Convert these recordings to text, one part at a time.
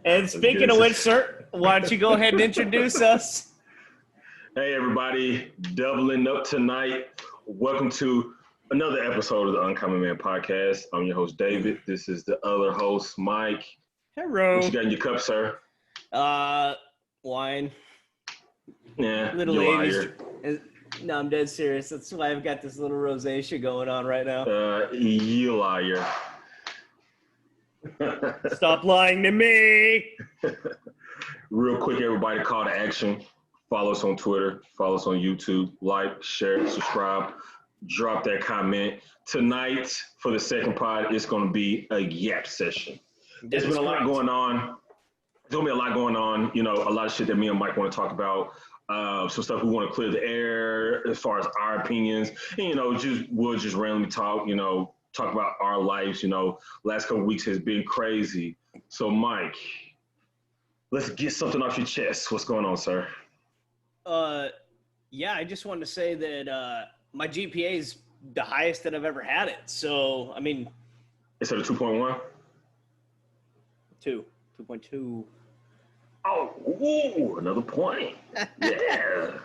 And speaking of which, sir, why don't you go ahead and introduce us? Hey, everybody, doubling up tonight. Welcome to another episode of the Uncommon Man podcast. I'm your host, David. This is the other host, Mike. Hello. What you got in your cup, sir? Wine. Yeah, Little you ladies. liar. No, I'm dead serious. That's why I've got this little rosacea going on right now. You liar. Stop lying to me. Real quick, everybody, call to action. Follow us on Twitter. Follow us on YouTube. Like, share, subscribe. Drop that comment. Tonight, for the second pod, it's going to be a Yap Session. There's been a lot going on. There's going to be a lot going on. You know, a lot of shit that me and Mike want to talk about. Some stuff we want to clear the air as far as our opinions. And, you know, we'll just randomly talk, you know, talk about our lives. You know, last couple of weeks has been crazy. So, Mike, let's get something off your chest. What's going on, sir? Yeah, I just wanted to say that my GPA is the highest that I've ever had it. So, I mean, Instead of 2.1? 2.2. Oh, ooh, another point. Yeah.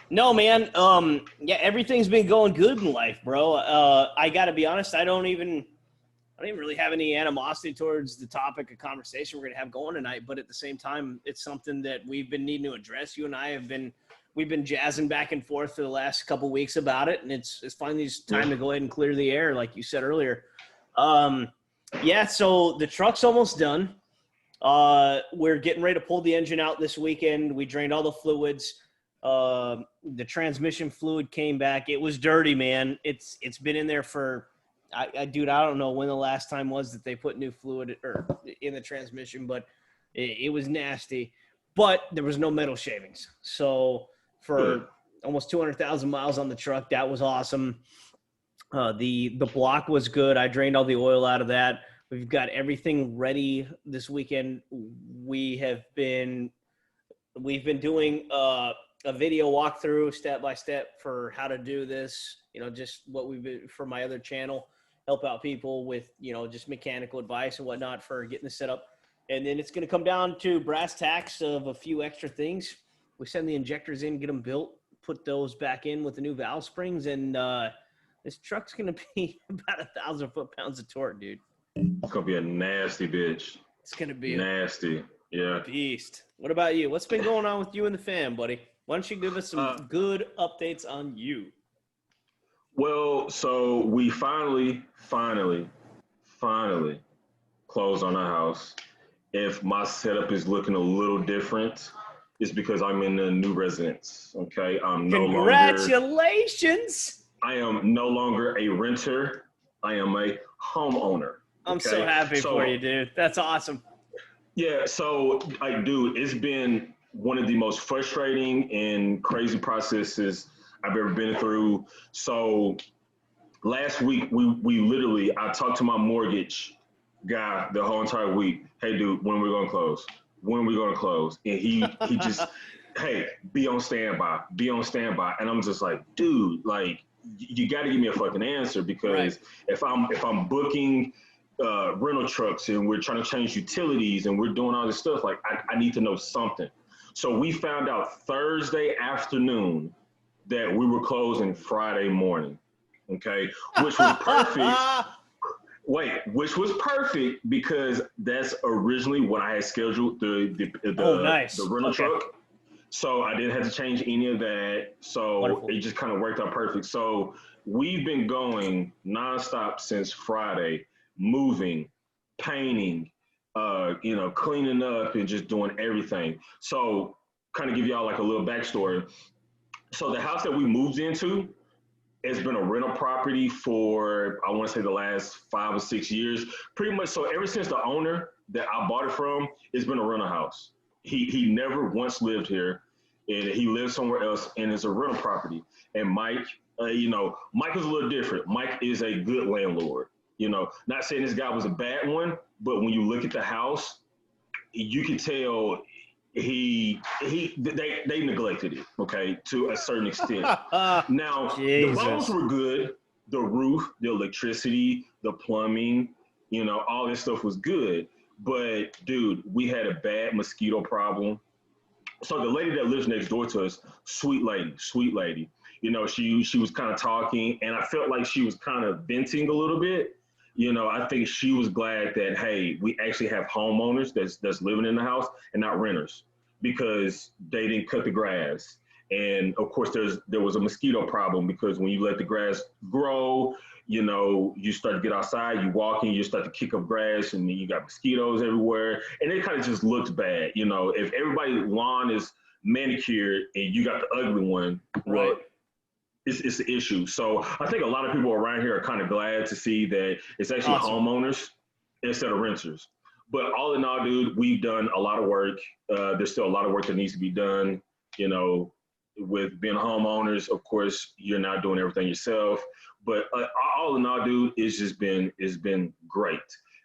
No, man. Yeah, everything's been going good in life, bro. I got to be honest. I don't even really have any animosity towards the topic of conversation we're going to have going tonight. But at the same time, it's something that we've been needing to address. You and I we've been jazzing back and forth for the last couple of weeks about it. And it's finally time to go ahead and clear the air, like you said earlier. Yeah, so the truck's almost done. We're getting ready to pull the engine out this weekend. We drained all the fluids. The transmission fluid came back. It was dirty, man. It's been in there for, dude, I don't know when the last time was that they put new fluid in the transmission, but it was nasty. But there was no metal shavings. So for almost 200,000 miles on the truck, that was awesome. The block was good. I drained all the oil out of that. We've got everything ready this weekend. We've been doing a video walkthrough step by step for how to do this. You know, just what we've been for my other channel, help out people with, you know, just mechanical advice and whatnot for getting this set up. And then it's going to come down to brass tacks of a few extra things. We send the injectors in, get them built, put those back in with the new valve springs, and this truck's going to be about 1,000 foot-pounds of torque, dude. It's going to be a nasty bitch. It's going to be nasty. Yeah. Beast. What about you? What's been going on with you and the fam, buddy? Why don't you give us some good updates on you? Well, so we finally closed on our house. If my setup is looking a little different, it's because I'm in a new residence. Okay. Congratulations. I am no longer a renter. I am a homeowner. I'm so happy for you, dude. That's awesome. Yeah. So, dude, it's been one of the most frustrating and crazy processes I've ever been through. So last week, I talked to my mortgage guy the whole entire week. Hey, dude, when are we going to close? When are we going to close? And he just, hey, be on standby. And I'm just like, dude, like, you got to give me a fucking answer, because if I'm booking rental trucks and we're trying to change utilities and we're doing all this stuff, like, I need to know something. So we found out Thursday afternoon that we were closing Friday morning. Okay, which was perfect. Which was perfect because that's originally what I had scheduled the rental truck. So I didn't have to change any of that. So Wonderful. It just kind of worked out perfect. So we've been going nonstop since Friday, moving, painting, cleaning up and just doing everything. So kind of give y'all like a little backstory. So the house that we moved into, it's been a rental property for, I want to say, the last 5 or 6 years. Pretty much, so ever since the owner that I bought it from, it's been a rental house. He never once lived here, and he lives somewhere else, and it's a rental property. And Mike, Mike is a little different. Mike is a good landlord. You know, not saying this guy was a bad one, but when you look at the house, you can tell they neglected it, okay, to a certain extent. Now, the bones were good. The roof, the electricity, the plumbing, all this stuff was good. But dude, we had a bad mosquito problem. So the lady that lives next door to us, sweet lady. You know, she was kind of talking, and I felt like she was kind of venting a little bit. You know, I think she was glad that hey, we actually have homeowners that's living in the house and not renters because they didn't cut the grass. And of course, there was a mosquito problem because when you let the grass grow, you know, you start to get outside, you walking, you start to kick up grass, and then you got mosquitoes everywhere, and it kind of just looks bad. You know, if everybody's lawn is manicured and you got the ugly one, well, Right. it's the issue. So I think a lot of people around here are kind of glad to see that it's actually Awesome. homeowners instead of renters. But all in all, dude, we've done a lot of work. There's still a lot of work that needs to be done. You know, with being homeowners, of course, you're not doing everything yourself. But all in all, dude, it's been great.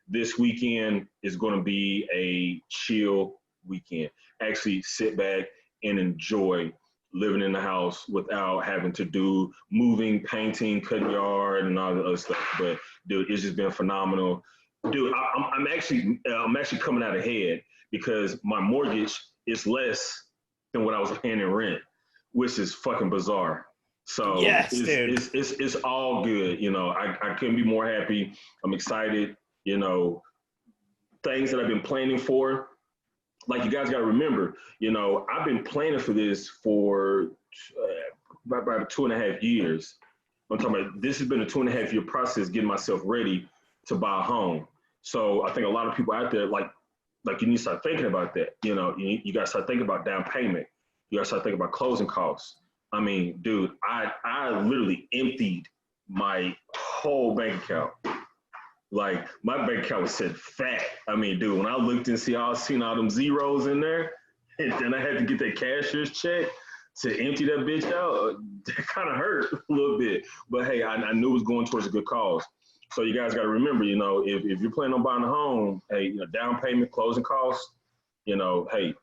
This weekend is going to be a chill weekend. Actually, sit back and enjoy living in the house without having to do moving, painting, cutting yard, and all the other stuff. But dude, it's just been phenomenal. Dude, I'm actually coming out ahead because my mortgage is less than what I was paying in rent, which is fucking bizarre. So Yes, dude. it's all good. You know, I couldn't be more happy. I'm excited. You know, things that I've been planning for. Like you guys got to remember, you know, I've been planning for this for about 2.5 years. I'm talking about this has been a 2.5 year process getting myself ready to buy a home. So I think a lot of people out there like you need to start thinking about that. You know, you got to start thinking about down payment. You got to start thinking about closing costs. I mean, dude, I literally emptied my whole bank account. Like my bank account was set fat. I mean, dude, when I looked and seen all them zeros in there, and then I had to get that cashier's check to empty that bitch out, that kind of hurt a little bit. But hey, I knew it was going towards a good cause. So you guys got to remember, you know, if you're planning on buying a home, hey, you know, down payment, closing costs, you know, hey,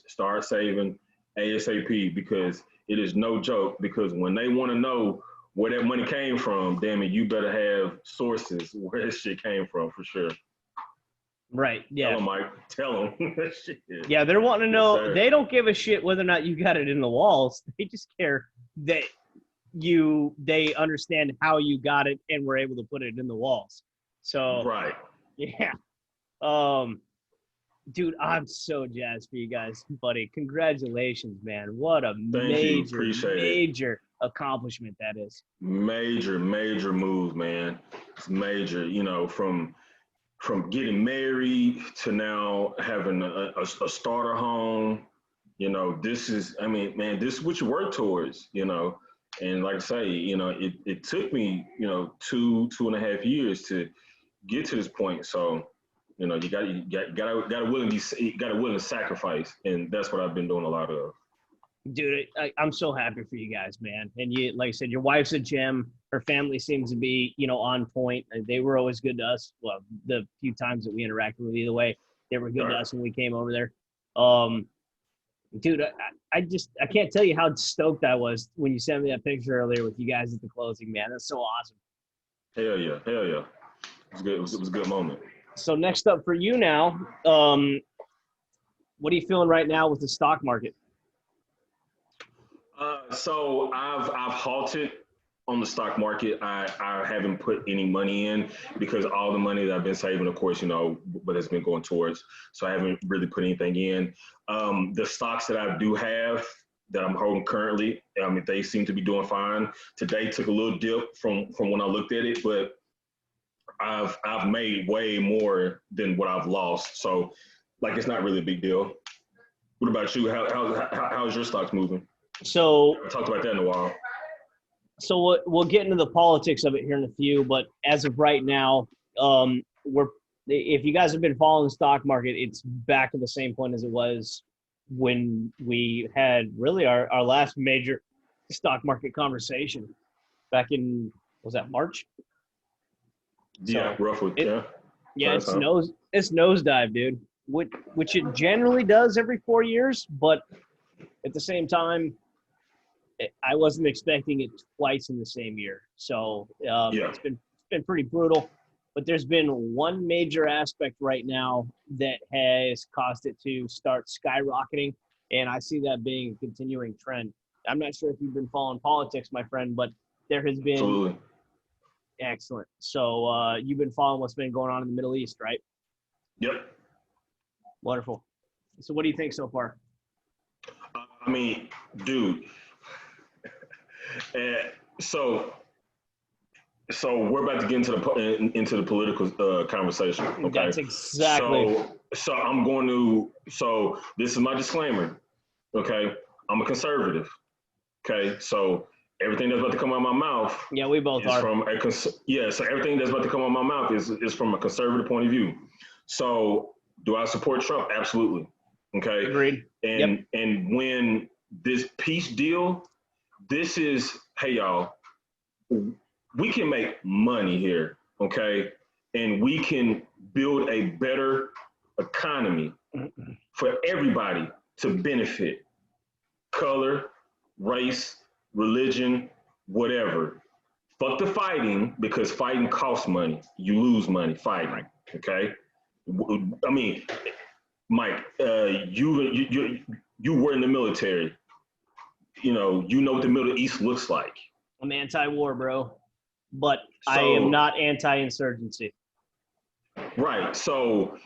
start saving ASAP because it is no joke. Because when they want to know where that money came from, damn it, you better have sources where this shit came from for sure. Right. Yeah. Tell them, Mike. Tell them. Yeah, they're wanting to know. Yes, They don't give a shit whether or not you got it in the walls. They just care that they understand how you got it and were able to put it in the walls. So right. yeah. Um, dude, I'm so jazzed for you guys, buddy. Congratulations, man. What a Thank you. major, Appreciate it. major accomplishment that is. Major move, man. It's major. You know, from getting married to now having a starter home. You know, this is. I mean, man, this is what you work towards. You know, and like I say, you know, it took me, you know, 2.5 years to get to this point. So, you know, you got to willing to sacrifice, and that's what I've been doing a lot of. Dude, I'm so happy for you guys, man. And you, like I said, your wife's a gem. Her family seems to be, you know, on point. They were always good to us. Well, the few times that we interacted with either way, they were good to us when we came over there. Dude, I can't tell you how stoked I was when you sent me that picture earlier with you guys at the closing, man. That's so awesome. Hell yeah. It was good. It was a good moment. So next up for you now, what are you feeling right now with the stock market? So I've halted on the stock market. I haven't put any money in because all the money that I've been saving, of course, you know, but it's been going towards. So I haven't really put anything in. The stocks that I do have that I'm holding currently, I mean, they seem to be doing fine. Today took a little dip from when I looked at it, but I've made way more than what I've lost. So like it's not really a big deal. What about you? How's your stocks moving? So We talked about that in a while. So we'll get into the politics of it here in a few, but as of right now, if you guys have been following the stock market, it's back to the same point as it was when we had really our last major stock market conversation back in, was that March? Yeah, So roughly. Yeah. Yeah, it's nosedive, dude. Which it generally does every 4 years, but at the same time, I wasn't expecting it twice in the same year. So Yeah. it's been pretty brutal. but there's been one major aspect right now that has caused it to start skyrocketing, and I see that being a continuing trend. I'm not sure if you've been following politics, my friend, but there has been Absolutely. excellent. So you've been following what's been going on in the Middle East, right? Yep. Wonderful. So what do you think so far? I mean, dude. uh, so we're about to get into the political conversation. Okay. That's exactly. So I'm going to. So this is my disclaimer. Okay. I'm a conservative. Okay. So everything that's about to come out of my mouth. Yeah, we both is are. from a so everything that's about to come out of my mouth is from a conservative point of view. So do I support Trump? Absolutely. Okay. Agreed. And when this peace deal, this is, hey y'all, we can make money here, okay? And we can build a better economy for everybody to benefit. Color, race, religion, whatever. Fuck the fighting, because fighting costs money. You lose money fighting, okay? I mean, Mike, you were in the military. You know what the Middle East looks like. I'm anti-war, bro, but I am not anti-insurgency. Right. So,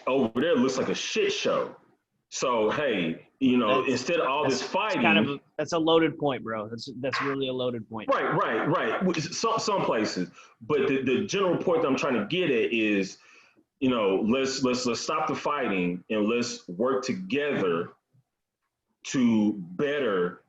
over there it looks like a shit show. So, hey, instead of all this fighting, that's a loaded point, bro. That's really a loaded point. Right. Some places, but the general point that I'm trying to get at is, let's stop the fighting and let's work together to better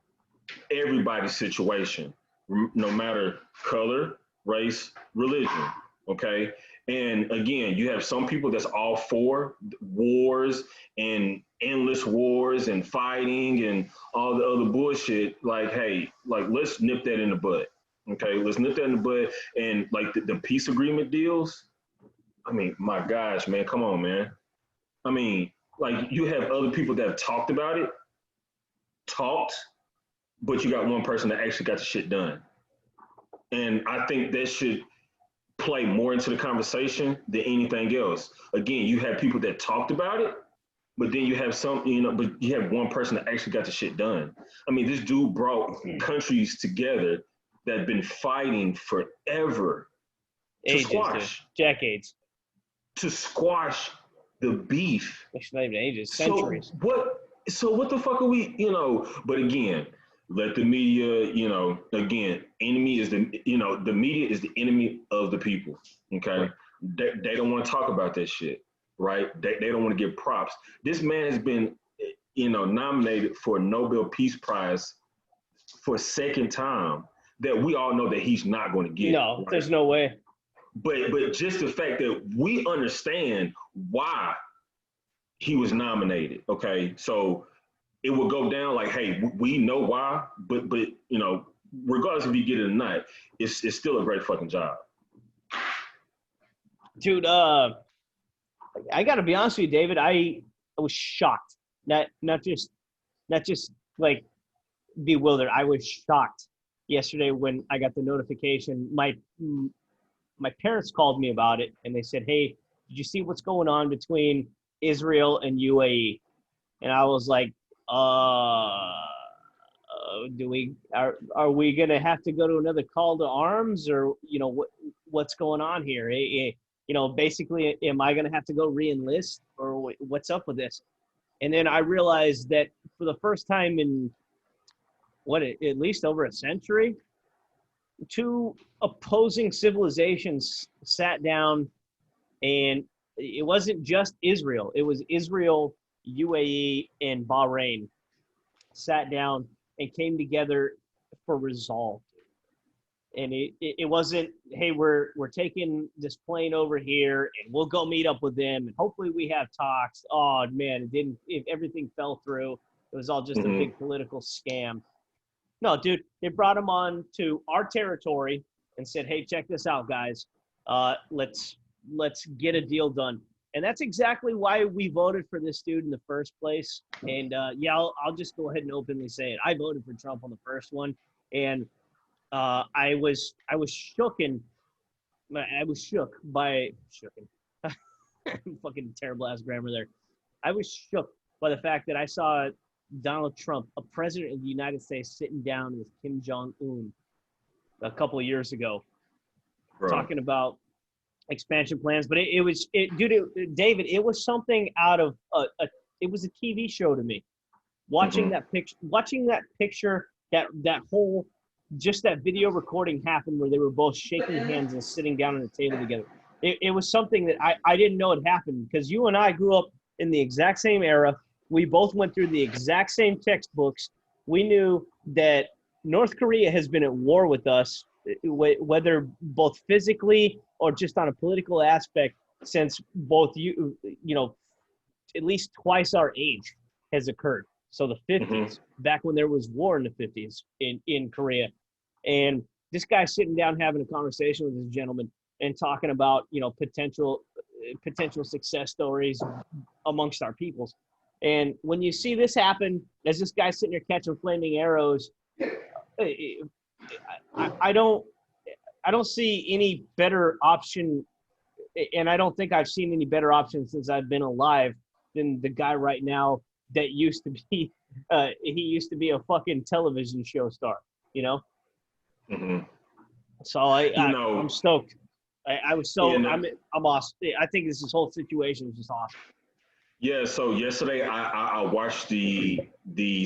everybody's situation, no matter color, race, religion. Okay. And again, you have some people that's all for wars and endless wars and fighting and all the other bullshit. Like, hey, let's nip that in the bud. Okay. Let's nip that in the bud. And the peace agreement deals. I mean, my gosh, man, come on, man. I mean, you have other people that have talked about it, but you got one person that actually got the shit done. And I think that should play more into the conversation than anything else. Again, you have people that talked about it, but then you have but you have one person that actually got the shit done. I mean, this dude brought countries together that have been fighting forever decades. To squash the beef. It's not even ages, centuries. So what the fuck are we, but again, let the media, again, enemy is the media is the enemy of the people. Okay. Right. They don't want to talk about that shit. Right. They don't want to give props. This man has been, nominated for a Nobel Peace Prize for a second time that we all know that he's not going to get. No, right? There's no way. But just the fact that we understand why he was nominated. Okay. So it will go down like, hey, we know why, but regardless if you get it or not, it's still a great fucking job. Dude, I gotta be honest with you, David. I was shocked. Not just like bewildered. I was shocked yesterday when I got the notification. My parents called me about it, and they said, "Hey, did you see what's going on between Israel and UAE?" And I was like, are we gonna have to go to another call to arms, or what's going on here? Basically, am I gonna have to go re-enlist, or what's up with this? And then I realized that for the first time in at least over a century, two opposing civilizations sat down, and it wasn't just Israel. It was Israel, UAE, and Bahrain sat down and came together for resolve. And it wasn't, hey, we're taking this plane over here and we'll go meet up with them and hopefully we have talks. Oh man, everything fell through. It was all just a big political scam. No, dude, they brought them on to our territory and said, hey, check this out, guys. Let's get a deal done. And that's exactly why we voted for this dude in the first place. And I'll just go ahead and openly say it. I voted for Trump on the first one, and I was shooken I was shook by fucking terrible ass grammar there. I was shook by the fact that I saw Donald Trump, a president of the United States, sitting down with Kim Jong Un a couple of years ago, talking about expansion plans. But David, it was something out of it was a TV show to me. Watching that picture, that whole, just that video recording happened where they were both shaking hands and sitting down on a table together. It was something that I didn't know had happened, because you and I grew up in the exact same era. We both went through the exact same textbooks. We knew that North Korea has been at war with us, whether both physically or just on a political aspect, since both at least twice our age has occurred. So the 50s, back when there was war in the 50s in Korea. And this guy sitting down having a conversation with this gentleman and talking about, potential success stories amongst our peoples. And when you see this happen, as this guy sitting there catching flaming arrows, I don't see any better option, and I don't think I've seen any better option since I've been alive than the guy right now that used to be he used to be a fucking television show star, So I'm stoked. I was so I'm awesome. I think this whole situation is just awesome. Yeah, so yesterday I watched the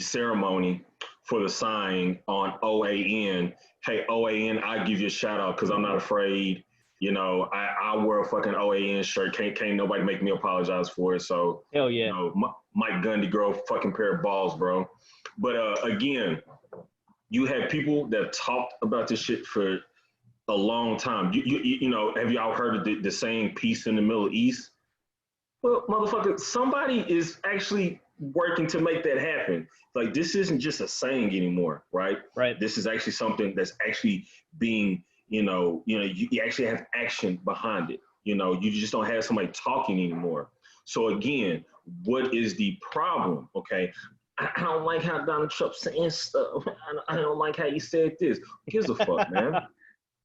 ceremony for the sign on OAN. Hey, OAN, I give you a shout out because I'm not afraid. I wear a fucking OAN shirt. Can't nobody make me apologize for it. So hell yeah. Mike Gundy, girl, fucking pair of balls, bro. But again, you have people that talked about this shit for a long time. Have y'all heard of the saying "peace in the Middle East"? Well, motherfucker, somebody is actually working to make that happen. Like, this isn't just a saying anymore, right? Right. This is actually something that's actually being, you actually have action behind it. You just don't have somebody talking anymore. So again, what is the problem? Okay. I don't like how Donald Trump's saying stuff. I don't like how you said this. Who gives a fuck, man?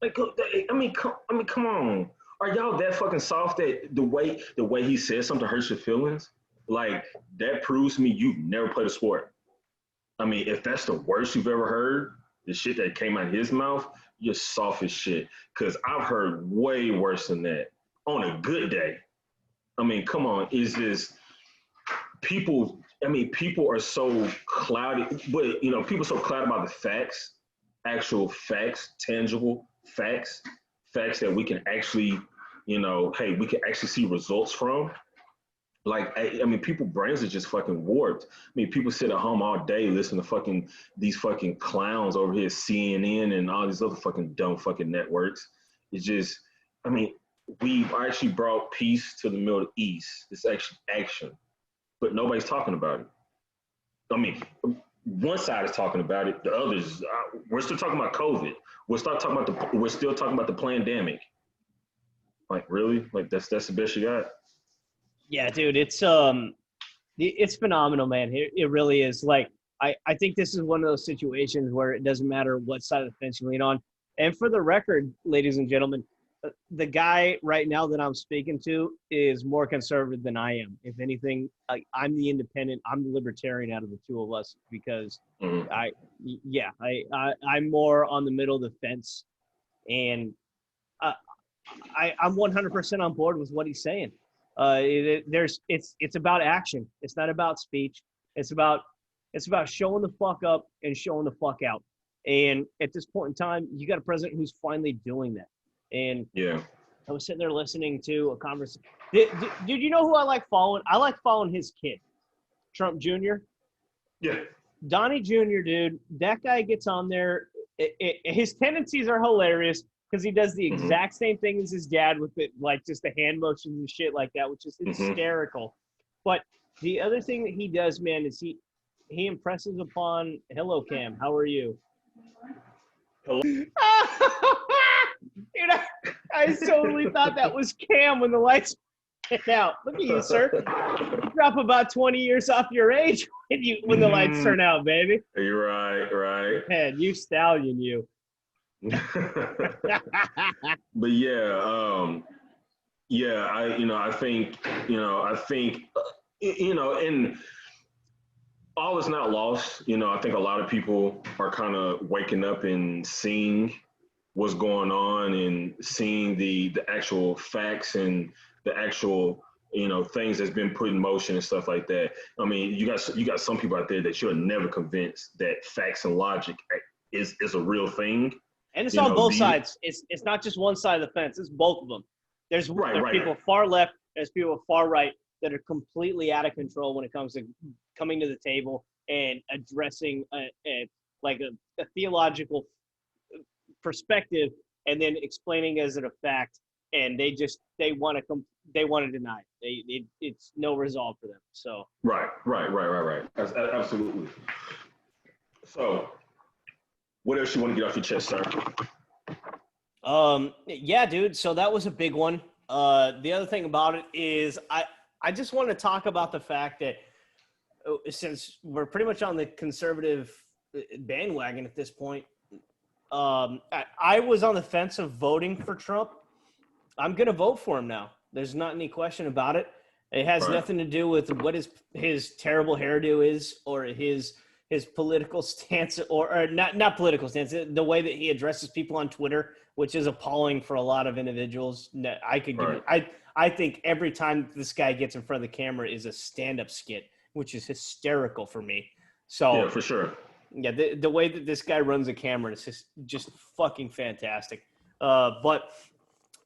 Like, come on. Are y'all that fucking soft that the way he says something hurts your feelings? Like, that proves to me you've never played a sport. I mean, if that's the worst you've ever heard, the shit that came out of his mouth, you're soft as shit. Because I've heard way worse than that on a good day. I mean, come on. It's just people are so clouded, but, people are so clouded about the facts, actual facts, tangible facts that we can actually, hey, we can actually see results from. Like, people brains are just fucking warped. People sit at home all day listening to these fucking clowns over here, CNN and all these other fucking dumb fucking networks. It's just, we've actually brought peace to the Middle East. It's actually action, but nobody's talking about it. One side is talking about it. The others, we're still talking about COVID. We're still talking about the pandemic. Like, really? Like, that's the best you got? Yeah, dude, it's phenomenal, man. It really is. Like, I think this is one of those situations where it doesn't matter what side of the fence you lean on. And for the record, ladies and gentlemen, the guy right now that I'm speaking to is more conservative than I am. If anything, I'm the independent, I'm the libertarian out of the two of us, because I'm more on the middle of the fence, and I'm 100% on board with what he's saying. It's about action. It's not about speech. It's about showing the fuck up and showing the fuck out. And at this point in time, you got a president who's finally doing that. And yeah, I was sitting there listening to a conversation. Dude, you know who I like following? I like following his kid, Trump Jr. Yeah. Donnie Jr., dude, that guy gets on there. His tendencies are hilarious because he does the exact same thing as his dad with it, like just the hand motions and shit like that, which is hysterical. But the other thing that he does, man, is he impresses upon, hello, Cam, how are you? Hello. Dude, I totally thought that was Cam when the lights went out. Look at you, sir. You drop about 20 years off your age when the lights turn out, baby. You're right. Man, you stallion, you. But yeah, yeah, I think, and all is not lost. I think a lot of people are kind of waking up and seeing what's going on and seeing the actual facts and the actual things that's been put in motion and stuff like that. I mean, you got some people out there that you're never convinced that facts and logic is a real thing. And it's You on know, both the sides. It's not just one side of the fence. It's both of them. right, There's right, people far left. There's people far right that are completely out of control when it comes to coming to the table and addressing a theological perspective and then explaining as it a fact. And they want to deny it. It's no resolve for them. So right. Absolutely. So, what else you want to get off your chest, sir? Yeah, dude. So that was a big one. The other thing about it is I just want to talk about the fact that since we're pretty much on the conservative bandwagon at this point, I was on the fence of voting for Trump. I'm going to vote for him now. There's not any question about it. It has Right, nothing to do with what his terrible hairdo is or his political stance or not political stance, the way that he addresses people on Twitter, which is appalling for a lot of individuals. I could give right. it. I think every time this guy gets in front of the camera is a stand-up skit, which is hysterical for me. Yeah, So for sure. yeah, the way that this guy runs a camera is just fucking fantastic. But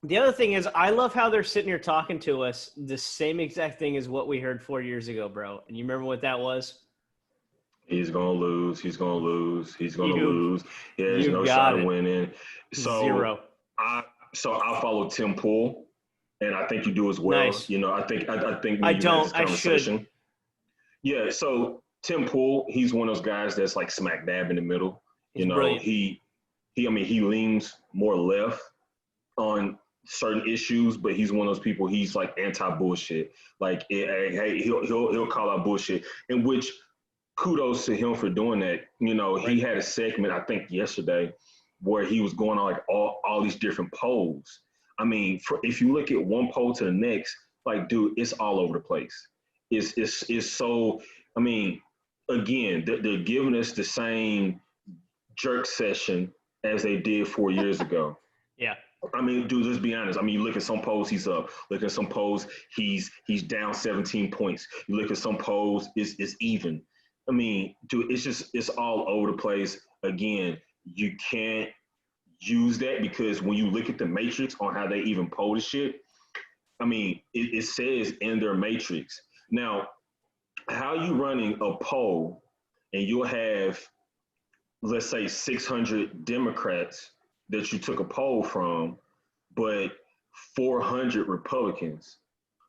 the other thing is, I love how they're sitting here talking to us the same exact thing as what we heard 4 years ago, bro. And you remember what that was? He's gonna lose. He's gonna lose. He's gonna You lose. He has you no shot got of it. winning. So Zero. I I follow Tim Pool, and I think you do as well. Nice. I think me I and you had don't. this I should. conversation. Yeah. So Tim Pool, he's one of those guys that's like smack dab in the middle. He's brilliant. I mean, he leans more left on certain issues, but he's one of those people. He's like anti bullshit. Like, hey, he'll call out bullshit, in which kudos to him for doing that. He Right. had a segment I think yesterday where he was going on like all these different polls. I mean, if you look at one poll to the next, like, dude, it's all over the place. It's so. I mean, again, they're giving us the same jerk session as they did 4 years ago. Yeah. I mean, dude, let's be honest. I mean, you look at some polls, he's up. Look at some polls, he's down 17 points. You look at some polls, it's even. I mean, dude, it's all over the place. Again, you can't use that because when you look at the matrix on how they even poll the shit, I mean, it says in their matrix. Now, how you running a poll and you'll have, let's say, 600 Democrats that you took a poll from, but 400 Republicans.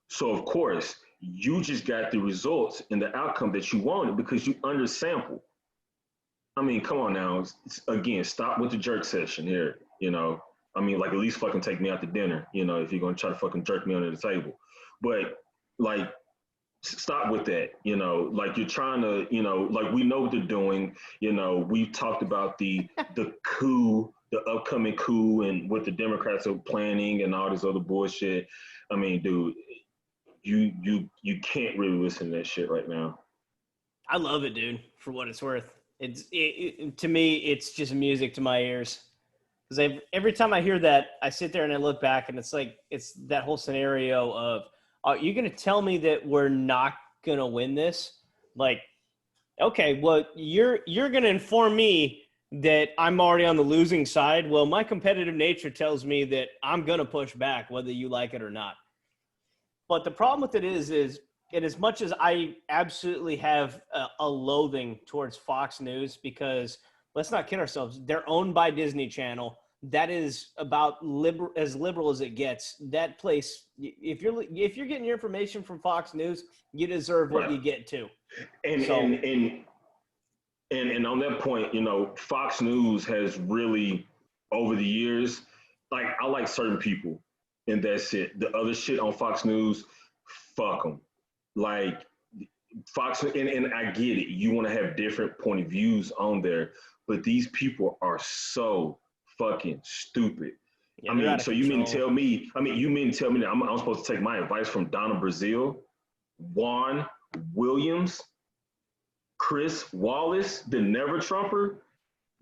So, of course, you just got the results and the outcome that you wanted because you undersampled. I mean, come on now. Again, stop with the jerk session here. I mean, like, at least fucking take me out to dinner, if you're going to try to fucking jerk me under the table. But, like, stop with that. Like, you're trying to, like, we know what they're doing. We've talked about the coup, the upcoming coup, and what the Democrats are planning and all this other bullshit. I mean, dude, you can't really listen to that shit right now. I love it, dude. For what it's worth, to me, it's just music to my ears. Because every time I hear that, I sit there and I look back, and it's that whole scenario of, are you going to tell me that we're not going to win this? Like, okay, well, you're going to inform me that I'm already on the losing side. Well, my competitive nature tells me that I'm going to push back, whether you like it or not. But the problem with it is and as much as I absolutely have a loathing towards Fox News, because let's not kid ourselves, they're owned by Disney Channel. That is about as liberal as it gets. That place, if you're getting your information from Fox News, you deserve what Right. you get too. And So and on that point, Fox News has really, over the years, like, I like certain people, and that's it. The other shit on Fox News, fuck them. Like, Fox, and I get it. You want to have different point of views on there, but these people are so fucking stupid. Yeah, I they're mean, out of so you mean to control. tell me? I mean, you mean to tell me that I'm supposed to take my advice from Donna Brazile, Juan Williams, Chris Wallace, the Never Trumper?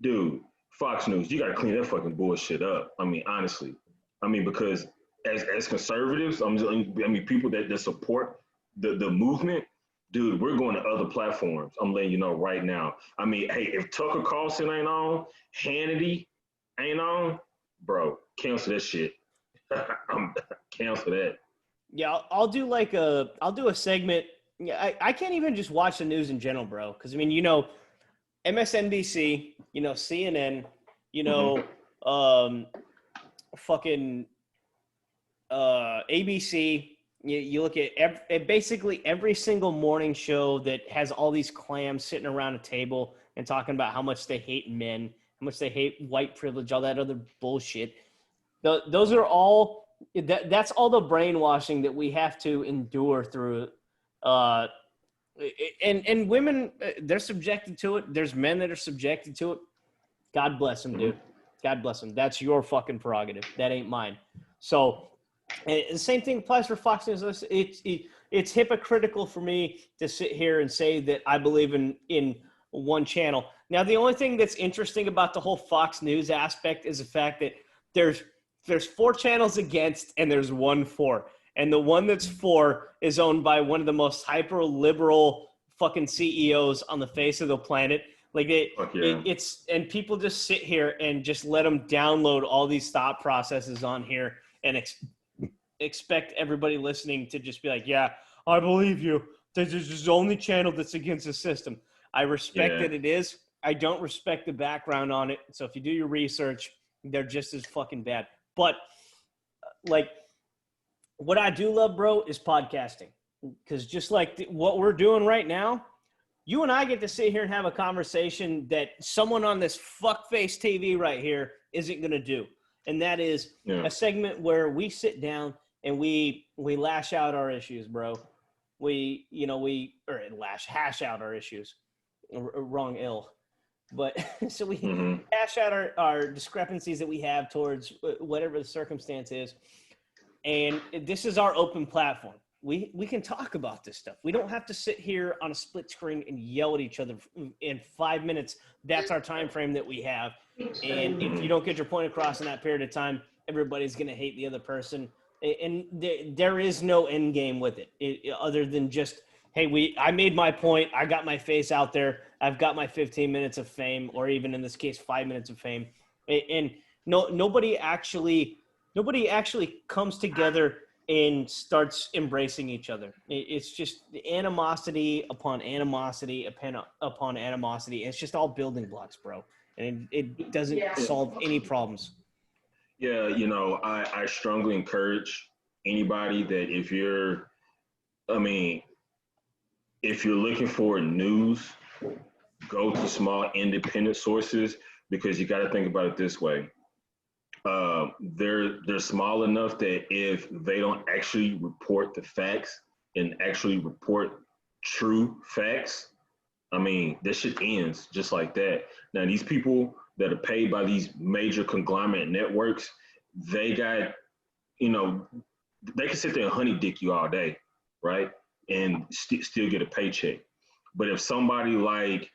Dude, Fox News, you got to clean that fucking bullshit up. I mean, honestly. I mean, because as conservatives, I mean, people that support the movement, dude, we're going to other platforms. I'm letting you know right now. I mean, hey, if Tucker Carlson ain't on, Hannity ain't on, bro, cancel that shit. I'm cancel that. Yeah, I'll do a segment. Yeah, I can't even just watch the news in general, bro. Because I mean, MSNBC, CNN, you Mm-hmm. know, fucking ABC. You look at basically every single morning show that has all these clams sitting around a table and talking about how much they hate men, how much they hate white privilege, all that other bullshit. Those are all that's all the brainwashing that we have to endure through. Uh, and women, they're subjected to it. There's men that are subjected to it. God bless them, dude. Mm-hmm. God bless them. That's your fucking prerogative. That ain't mine. So, and the same thing applies for Fox News. It's hypocritical for me to sit here and say that I believe in one channel. Now, the only thing that's interesting about the whole Fox News aspect is the fact that there's 4 channels against and there's 1 for. And the one that's for is owned by one of the most hyper liberal fucking CEOs on the face of the planet. Like it's and people just sit here and just let them download all these thought processes on here and expect everybody listening to just be like, yeah, I believe you. This is the only channel that's against the system. I respect that it is. I don't respect the background on it. So if you do your research, they're just as fucking bad. But like, what I do love, bro, is podcasting. Because just like what we're doing right now, you and I get to sit here and have a conversation that someone on this fuckface TV right here isn't going to do. And that is a segment where we sit down and we lash out our issues, bro. Hash out our issues. Wrong ill. But so we hash out our discrepancies that we have towards whatever the circumstance is. And this is our open platform. We can talk about this stuff. We don't have to sit here on a split screen and yell at each other in 5 minutes. That's our time frame that we have. And if you don't get your point across in that period of time, everybody's going to hate the other person. And there is no end game with it other than just, hey, I made my point. I got my face out there. I've got my 15 minutes of fame, or even in this case, 5 minutes of fame. And nobody actually comes together and starts embracing each other. It's just animosity upon animosity upon animosity. It's just all building blocks, bro. And it doesn't solve any problems. Yeah, I strongly encourage anybody that if you're looking for news, go to small independent sources, because you got to think about it this way. They're small enough that if they don't actually report the facts and actually report true facts, this shit ends just like that. Now, these people that are paid by these major conglomerate networks, they got, they can sit there and honey dick you all day, right? And still get a paycheck. But if somebody like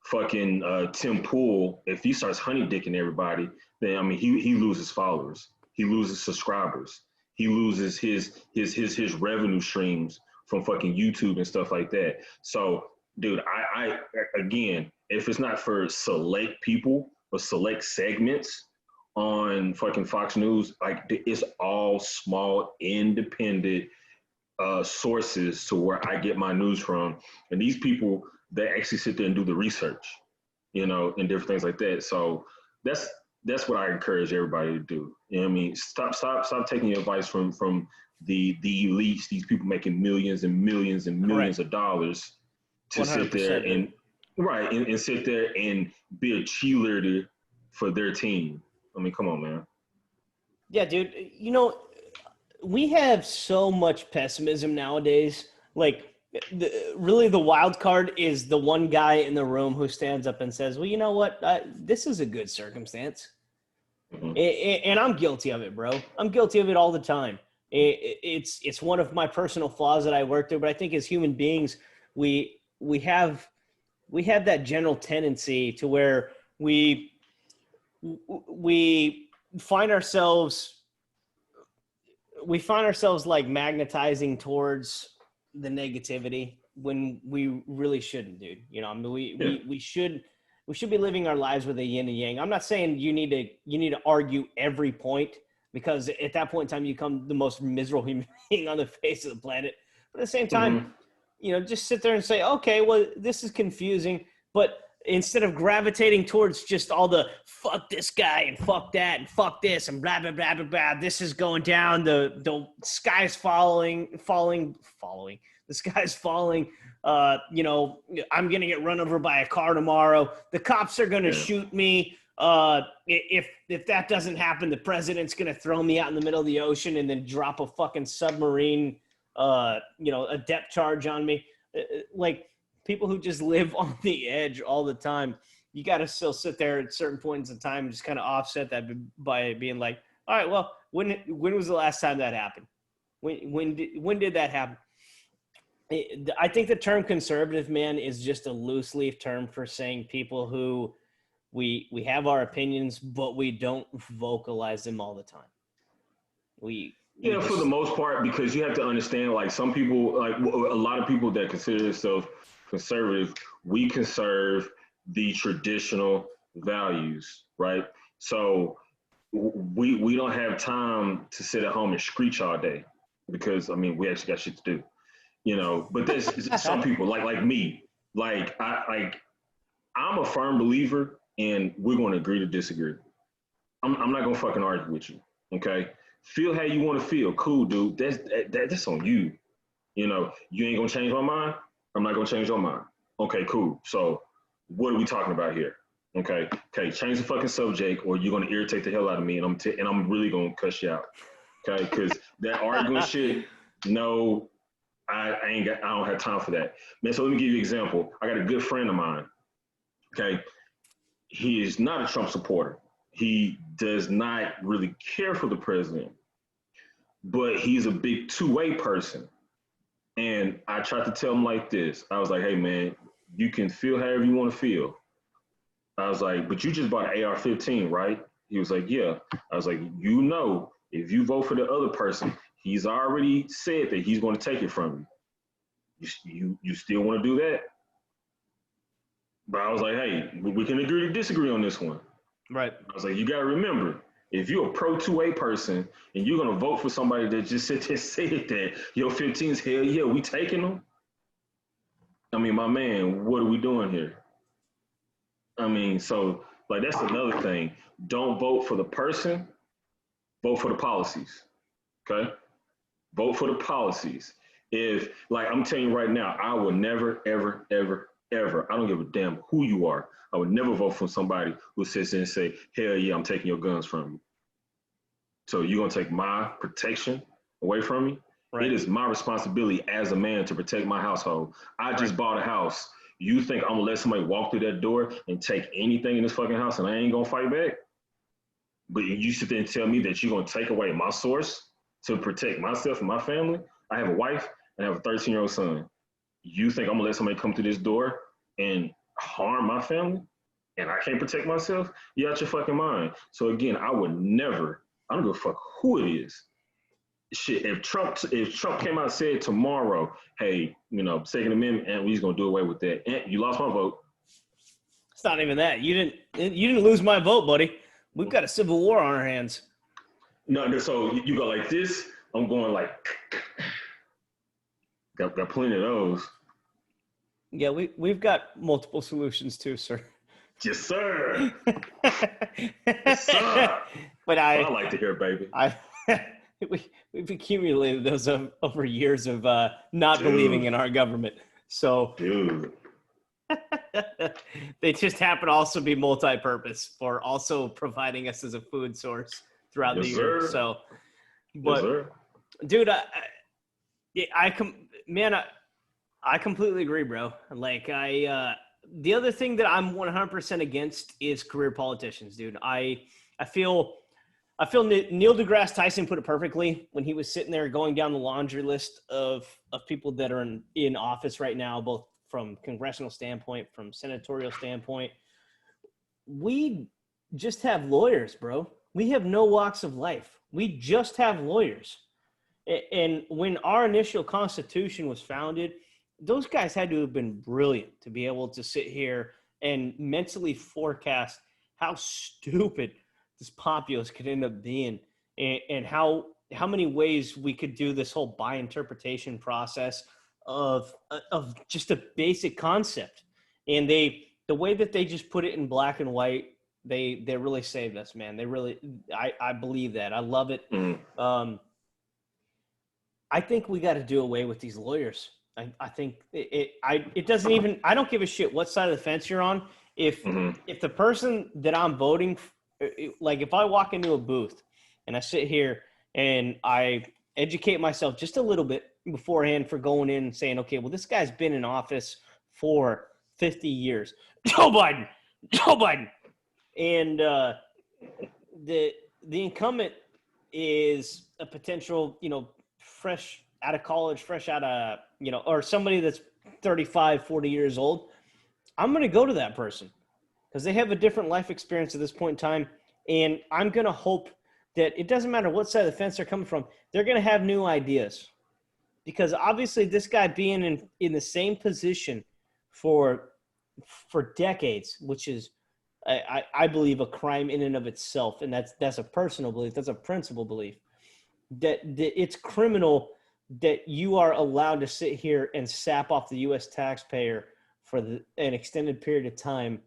fucking Tim Pool, if he starts honey dicking everybody, then he loses followers, he loses subscribers, he loses his revenue streams from fucking YouTube and stuff like that. So, dude, I again, if it's not for select people or select segments on fucking Fox News, like it's all small independent sources to where I get my news from, and these people, they actually sit there and do the research, and different things like that. So that's what I encourage everybody to do. Stop taking advice from the elites, these people making millions and millions and millions of dollars to sit there and and sit there and be a cheerleader for their team. Come on, man. Yeah, dude. We have so much pessimism nowadays. Like, really, the wild card is the one guy in the room who stands up and says, well, you know what? This is a good circumstance. Mhm. And I'm guilty of it, bro. I'm guilty of it all the time. It's one of my personal flaws that I work through. But I think as human beings, we have that general tendency to where we find ourselves like magnetizing towards the negativity when we really shouldn't, dude. You know, I mean, Yeah. we should be living our lives with a yin and yang. I'm not saying you need to argue every point, because at that point in time you become the most miserable human being on the face of the planet. But at the same time, Mhm. you know, just sit there and say, okay, well, this is confusing, but instead of gravitating towards just all the fuck this guy and fuck that and fuck this and blah blah blah blah blah, this is going down, the sky's falling, the sky's falling. You know, I'm gonna get run over by a car tomorrow. The cops are gonna Yeah. shoot me. If that doesn't happen, the president's gonna throw me out in the middle of the ocean and then drop a fucking submarine, you know, a depth charge on me. Like, people who just live on the edge all the time, you got to still sit there at certain points in time and just kind of offset that by being like, all right, well, when was the last time that happened? When did that happen? I think the term conservative, man, is just a loose leaf term for saying people who we have our opinions, but we don't vocalize them all the time. We Yeah, for the just most part, because you have to understand, like some people, like a lot of people that consider themselves conservative, we conserve the traditional values, right? So we don't have time to sit at home and screech all day, because I mean we actually got shit to do, you know. But there's some people like me, I'm a firm believer in we're going to agree to disagree. I'm not gonna fucking argue with you. Okay. Feel how you want to feel. Cool, dude. That's on you. You know, you ain't gonna change my mind. I'm not gonna change your mind. Okay, cool. So what are we talking about here? Okay. Okay, change the fucking subject or you're gonna irritate the hell out of me and I'm really gonna cuss you out. Okay, because that arguing shit, no, I don't have time for that. Man, so let me give you an example. I got a good friend of mine. Okay. He is not a Trump supporter. He does not really care for the president, but he's a big two-way person. And I tried to tell him like this. I was like, hey man, you can feel however you want to feel. I was like, but you just bought an AR-15, right? He was like, yeah. I was like, you know, if you vote for the other person, he's already said that he's going to take it from you. You still want to do that? But I was like, hey, we can agree to disagree on this one. right. I was like, you gotta remember, if you're a pro 2A person and you're gonna vote for somebody that just sit there and said that your 15s, hell yeah, we taking them. I mean, my man, what are we doing here? I mean, so like that's another thing. Don't vote for the person, vote for the policies. Okay? Vote for the policies. If like I'm telling you right now, I would never, ever, ever, ever, I don't give a damn who you are. I would never vote for somebody who sits there and say, hell yeah, I'm taking your guns from you. So you're gonna take my protection away from me? Right. It is my responsibility as a man to protect my household. I just Right. bought a house. You think I'm gonna let somebody walk through that door and take anything in this fucking house and I ain't gonna fight back? But you sit there and tell me that you're gonna take away my source to protect myself and my family? I have a wife and I have a 13-year-old son. You think I'm gonna let somebody come through this door and harm my family? And I can't protect myself? You're out your fucking mind. So again, I would never, I don't give a fuck who it is. Shit, if Trump came out and said tomorrow, hey, you know, Second Amendment, and we're just gonna do away with that. And you lost my vote. It's not even that. You didn't lose my vote, buddy. We've got a civil war on our hands. No, so you go like this. I'm going like, got plenty of those. Yeah, we've got multiple solutions too, sir. Yes, sir. Yes, sir. But I like to hear, baby. we've accumulated those over years of not Dude. believing in our government. So Dude. they just happen to also be multi-purpose for also providing us as a food source throughout Yes, the year. sir. So, Yes, but sir. dude, I completely agree, bro. Like the other thing that I'm 100% against is career politicians, dude. I feel I feel Neil deGrasse Tyson put it perfectly when he was sitting there going down the laundry list of people that are in office right now, both from congressional standpoint, from senatorial standpoint. We just have lawyers, bro. We have no walks of life. We just have lawyers. And when our initial Constitution was founded, those guys had to have been brilliant to be able to sit here and mentally forecast how stupid this populace could end up being, and how many ways we could do this whole by interpretation process of just a basic concept. And the way that they just put it in black and white, they really saved us, man. They really, I believe that. I love it. I think we got to do away with these lawyers. I think it doesn't even, I don't give a shit what side of the fence you're on. If the person that I'm voting, like if I walk into a booth and I sit here and I educate myself just a little bit beforehand for going in and saying, okay, well, this guy's been in office for 50 years. Joe Biden. And the incumbent is a potential, fresh out of college, fresh out of, or somebody that's 35, 40 years old. I'm going to go to that person because they have a different life experience at this point in time. And I'm going to hope that it doesn't matter what side of the fence they're coming from, they're going to have new ideas. Because obviously this guy being in the same position for decades, which is, I believe, a crime in and of itself. And that's a personal belief. That's a principle belief. That it's criminal that you are allowed to sit here and sap off the U.S. taxpayer for an extended period of time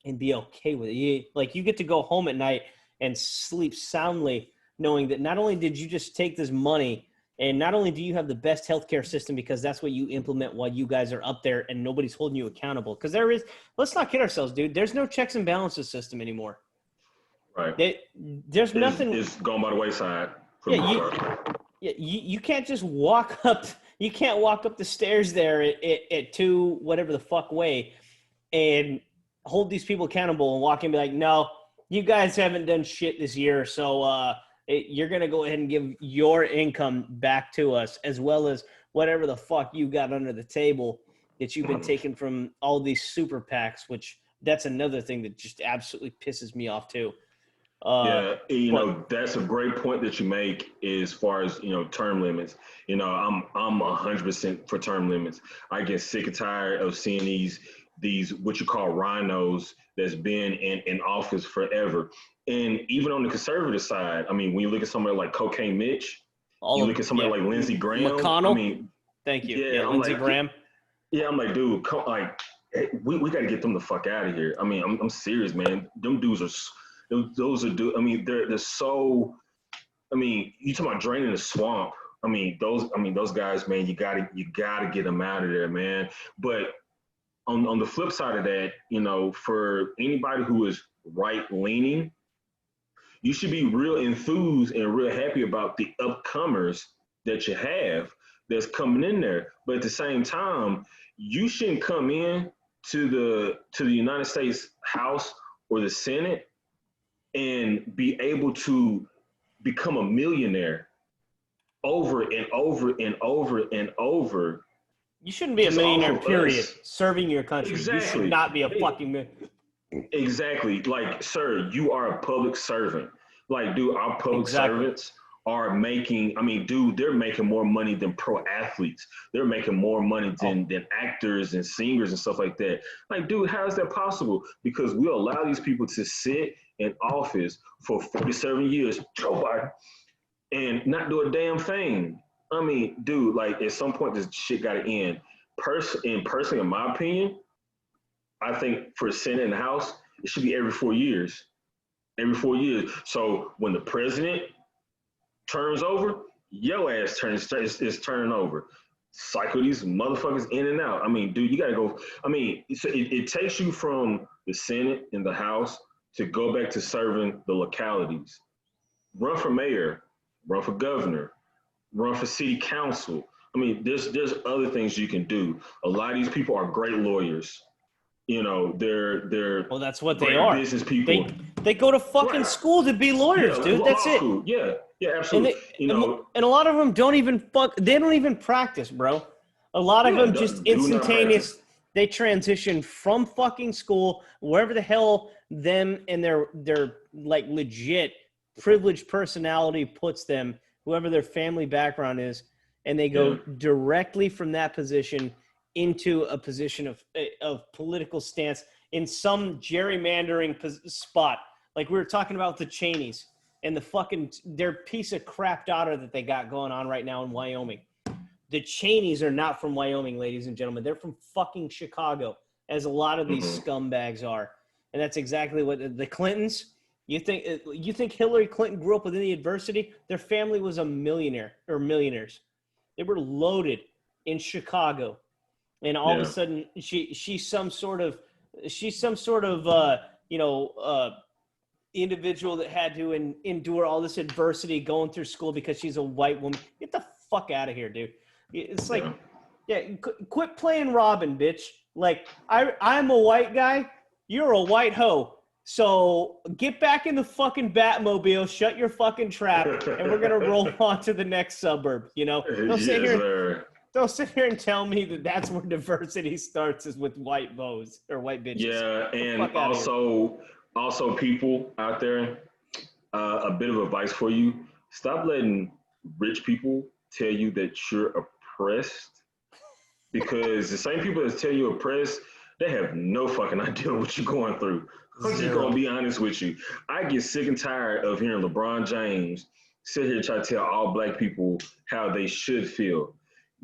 and be okay with it. Like, you get to go home at night and sleep soundly knowing that not only did you just take this money, and not only do you have the best healthcare system because that's what you implement while you guys are up there and nobody's holding you accountable. Because let's not kid ourselves, dude. There's no checks and balances system anymore. Right. There's nothing. It's gone by the wayside. You can't just walk up. You can't walk up the stairs there at 2 whatever the fuck way and hold these people accountable and walk in and be like, no, you guys haven't done shit this year, so you're going to go ahead and give your income back to us, as well as whatever the fuck you got under the table that you've been taking from all these super PACs, which that's another thing that just absolutely pisses me off too. That's a great point that you make as far as, term limits. I'm 100% for term limits. I get sick and tired of seeing these what you call rhinos that's been in office forever. And even on the conservative side, I mean, when you look at somebody like Cocaine Mitch, look at somebody like Lindsey Graham. McConnell. I mean, thank you. Yeah, Lindsey Graham. Yeah, I'm like, dude, we got to get them the fuck out of here. I mean, I'm serious, man. Them dudes are. Those are I mean, they're so. I mean, you talking about draining the swamp. I mean, those guys, man. You gotta get them out of there, man. But on the flip side of that, for anybody who is right leaning, you should be real enthused and real happy about the upcomers that you have that's coming in there. But at the same time, you shouldn't come in to the United States House or the Senate and be able to become a millionaire over and over and over and over. You shouldn't be a millionaire, period, serving your country. Exactly. You should not be a fucking millionaire. Exactly. Like, sir, you are a public servant. Like, dude, our public servants are making, they're making more money than pro athletes. They're making more money than actors and singers and stuff like that. Like, dude, how is that possible? Because we allow these people to sit in office for 47 years, Joe Biden, and not do a damn thing. I mean, dude, like, at some point, this shit got to end. Personally, in my opinion, I think for the Senate and the House, it should be every 4 years. Every 4 years. So when the president turns over, your ass is turning over. Cycle these motherfuckers in and out. I mean, dude, you got to go. I mean, it takes you from the Senate and the House to go back to serving the localities. Run for mayor, run for governor, run for city council. I mean, there's other things you can do. A lot of these people are great lawyers. You know, they're Well, that's what they great are. business people. They go to fucking school to be lawyers, Yeah, dude. law That's it. school. Yeah, And absolutely. You know, and a lot of them don't even they don't even practice, bro. A lot of them just do not instantaneous. practice. They transition from fucking school, wherever the hell them and their like legit privileged personality puts them, whoever their family background is, and they go directly from that position into a position of political stance in some gerrymandering spot. Like we were talking about the Cheneys and the fucking their piece of crap daughter that they got going on right now in Wyoming. The Cheneys are not from Wyoming, ladies and gentlemen. They're from fucking Chicago, as a lot of these scumbags are. And that's exactly what the Clintons. You think Hillary Clinton grew up with any adversity? Their family was a millionaire or millionaires. They were loaded in Chicago, and all of a sudden she's some sort of individual that had to endure all this adversity going through school because she's a white woman. Get the fuck out of here, dude. It's like, quit playing Robin, bitch. Like, I'm a white guy. You're a white hoe. So get back in the fucking Batmobile, shut your fucking trap, and we're going to roll on to the next suburb, you know? Don't sit here and tell me that that's where diversity starts is with white bows or white bitches. Yeah, and also people out there, a bit of advice for you. Stop letting rich people tell you that you're oppressed, because the same people that tell you oppressed, they have no fucking idea what you're going through. I'm just gonna be honest with you. I get sick and tired of hearing LeBron James sit here and try to tell all black people how they should feel.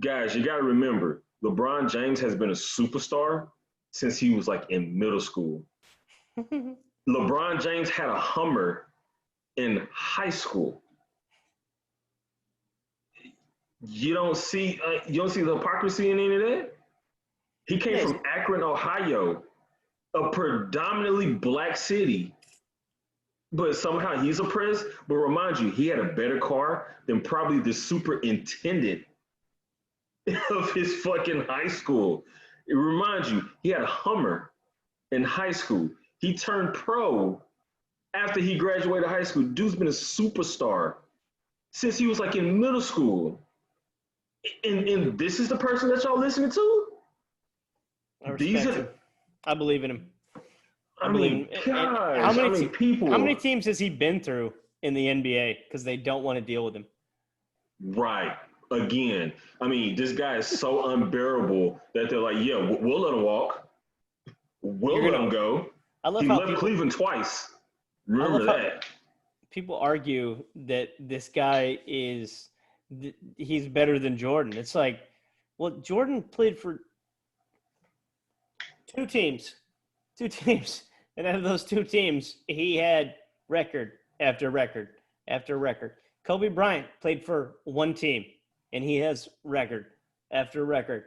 Guys, you gotta remember, LeBron James has been a superstar since he was like in middle school. LeBron James had a Hummer in high school. You don't see the hypocrisy in any of that. He came from Akron, Ohio, a predominantly black city, but somehow he's oppressed. But remind you, he had a better car than probably the superintendent of his fucking high school. It reminds you, he had a Hummer in high school. He turned pro after he graduated high school. Dude's been a superstar since he was like in middle school. And this is the person that y'all listening to? I respect him. I believe in him. I mean, gosh, how many teams has he been through in the NBA because they don't want to deal with him? Right. Again, I mean, this guy is so unbearable that they're like, yeah, we'll let him walk. We'll let him go. He left Cleveland twice. Remember that. People argue that this guy he's better than Jordan. It's like, well, Jordan played for two teams. And out of those two teams, he had record after record after record. Kobe Bryant played for one team, and he has record after record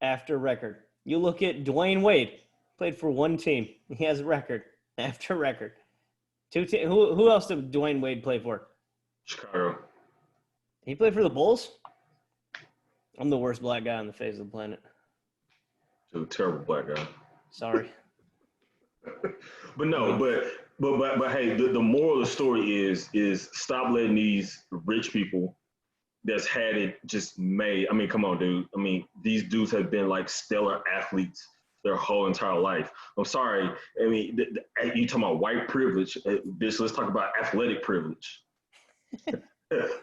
after record. You look at Dwayne Wade, played for one team. He has record after record. Who else did Dwayne Wade play for? Chicago. He played for the Bulls? I'm the worst black guy on the face of the planet. You're a terrible black guy. Sorry. But hey, the moral of the story is stop letting these rich people that's had it just made. I mean, come on, dude. I mean, these dudes have been like stellar athletes their whole entire life. I'm sorry. I mean, you talking about white privilege, bitch. Let's talk about athletic privilege.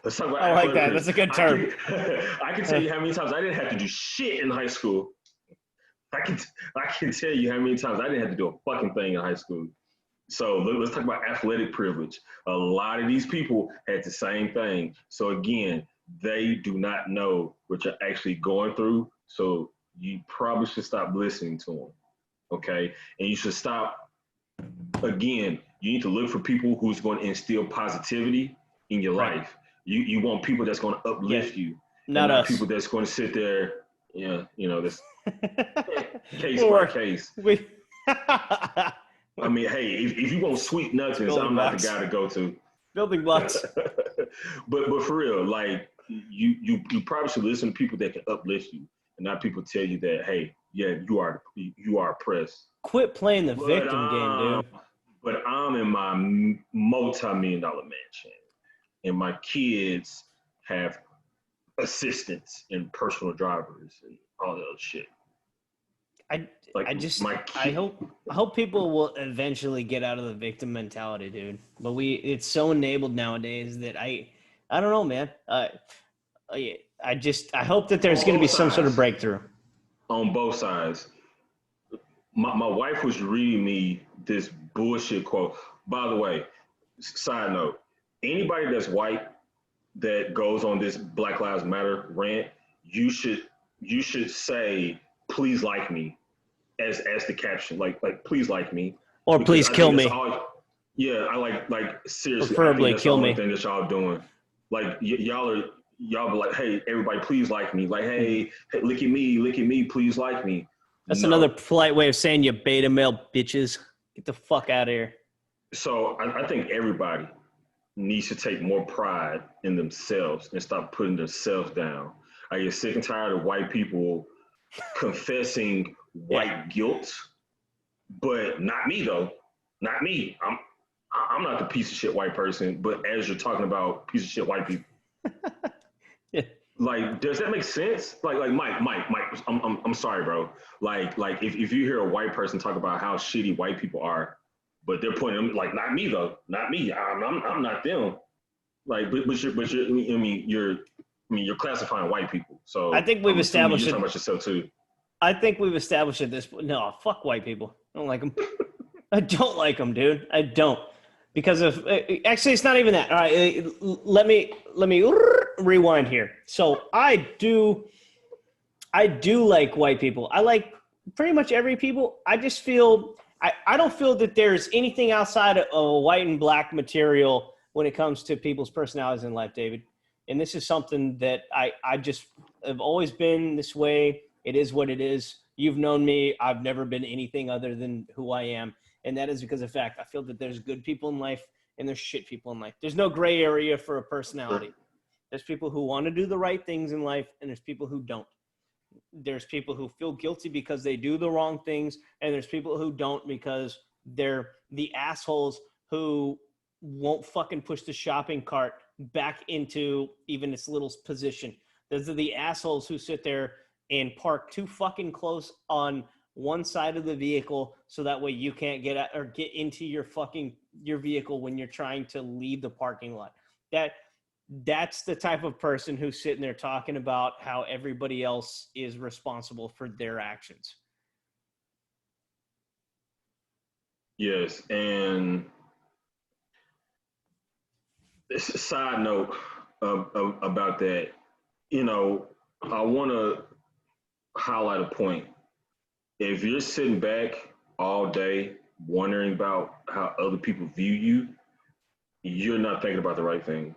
Let's talk about. I like that. That's a good term. I can tell you how many times I didn't have to do shit in high school. I can tell you how many times I didn't have to do a fucking thing in high school. So let's talk about athletic privilege. A lot of these people had the same thing. So again, they do not know what you're actually going through. So you probably should stop listening to them. Okay. And you should stop. Again, you need to look for people who's going to instill positivity in your life. You want people that's going to uplift you. Not us. People that's going to sit there. Yeah. You know, this case by case. I mean, hey, if you want sweet nothings, I'm not the guy to go to. Building blocks. but for real, like you probably should listen to people that can uplift you, and not people tell you that, hey, yeah, you are oppressed. Quit playing the But victim game, dude. but I'm in my multi-million-dollar mansion, and my kids have assistants and personal drivers and all that other shit. I Like I just my I kid, hope people will eventually get out of the victim mentality, dude. But it's so enabled nowadays that I don't know, man. I hope that there's on going to be both some sort of sides, breakthrough. on both sides. My wife was reading me this bullshit quote. By the way, side note, anybody that's white that goes on this Black Lives Matter rant, you should say, please like me as the caption. Like please like me. Or Because please I think kill that's me. all yeah, I like seriously, I think Preferably that's the kill only me. thing that y'all doing. Like y'all be like, hey, everybody please like me. Like, hey, look at me, please like me. That's another No. polite way of saying you beta male bitches. Get the fuck out of here. So I think everybody needs to take more pride in themselves and stop putting themselves down. I get sick and tired of white people confessing white guilt, but not me though. Not me. I'm not the piece of shit white person, but as you're talking about piece of shit white people, Yeah. like, does that make sense? Like Mike, I'm sorry, bro. Like if you hear a white person talk about how shitty white people are, but they're pointing them like, not me though, not me. I'm not them. Like, you're classifying white people. I So think we've I'm assuming established you're it. talking about yourself too. I think we've established at this point. No, fuck white people. I don't like them. I don't like them, dude. I don't. Because of actually, it's not even that. All right, let me rewind here. So I do like white people. I like pretty much every people. I just feel I don't feel that there's anything outside of white and black material when it comes to people's personalities in life, David. And this is something that I just have always been this way. It is what it is. You've known me. I've never been anything other than who I am. And that is because of fact. I feel that there's good people in life and there's shit people in life. There's no gray area for a personality. There's people who want to do the right things in life and there's people who don't. There's people who feel guilty because they do the wrong things, and there's people who don't because they're the assholes who won't fucking push the shopping cart back into even its little position. Those are the assholes who sit there and park too fucking close on one side of the vehicle so that way you can't get out or get into your vehicle when you're trying to leave the parking lot. That's the type of person who's sitting there talking about how everybody else is responsible for their actions. Yes, and this is a side note about that. I want to highlight a point. If you're sitting back all day wondering about how other people view you, you're not thinking about the right things.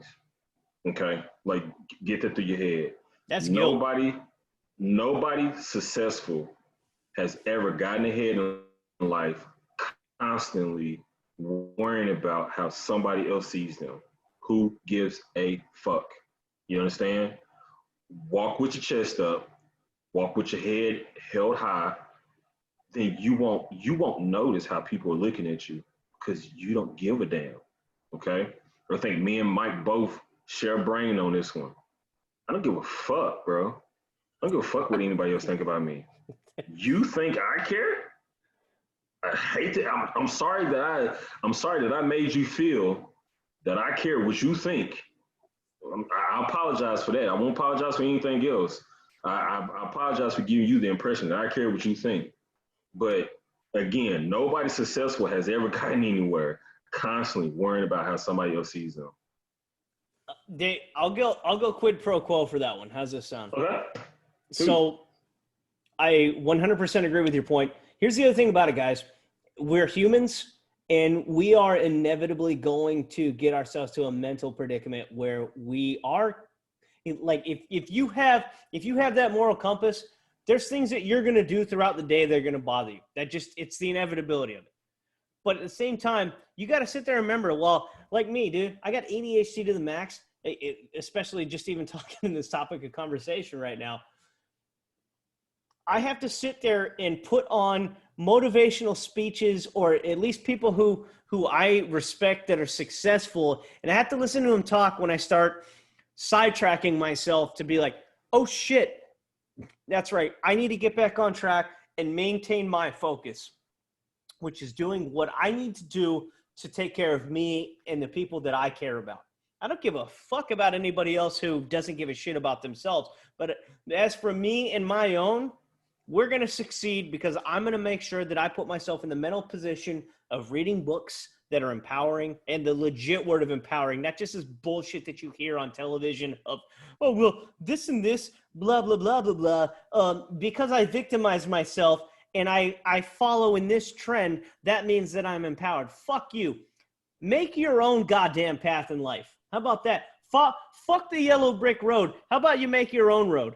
Okay, like get that through your head. That's guilt. Nobody successful has ever gotten ahead in life constantly worrying about how somebody else sees them. Who gives a fuck? You understand? Walk with your chest up, walk with your head held high, then you won't notice how people are looking at you because you don't give a damn. Okay? I think me and Mike both share a brain on this one. I don't give a fuck, bro. I don't give a fuck what anybody else think about me. You think I care? I hate it. I'm sorry that I made you feel that I care what you think. I apologize for that. I won't apologize for anything else. I apologize for giving you the impression that I care what you think. But again, nobody successful has ever gotten anywhere constantly worrying about how somebody else sees them. I'll go quid pro quo for that one. How's this sound? Okay. So I 100% agree with your point. Here's the other thing about it, guys. We're humans, and we are inevitably going to get ourselves to a mental predicament where we are like if you have that moral compass, there's things that you're going to do throughout the day that are going to bother you. It's the inevitability of it. But at the same time, you got to sit there and remember, well, like me, dude, I got ADHD to the max, especially just even talking in this topic of conversation right now. I have to sit there and put on motivational speeches, or at least people who I respect that are successful, and I have to listen to them talk when I start sidetracking myself to be like, oh shit, that's right. I need to get back on track and maintain my focus, which is doing what I need to do to take care of me and the people that I care about. I don't give a fuck about anybody else who doesn't give a shit about themselves. But as for me and my own, we're going to succeed because I'm going to make sure that I put myself in the mental position of reading books that are empowering, and the legit word of empowering, not just this bullshit that you hear on television of, oh, well, this and this, blah, blah, blah, blah, blah. Because I victimize myself and I follow in this trend, that means that I'm empowered. Fuck you. Make your own goddamn path in life. How about that? Fuck the yellow brick road. How about you make your own road?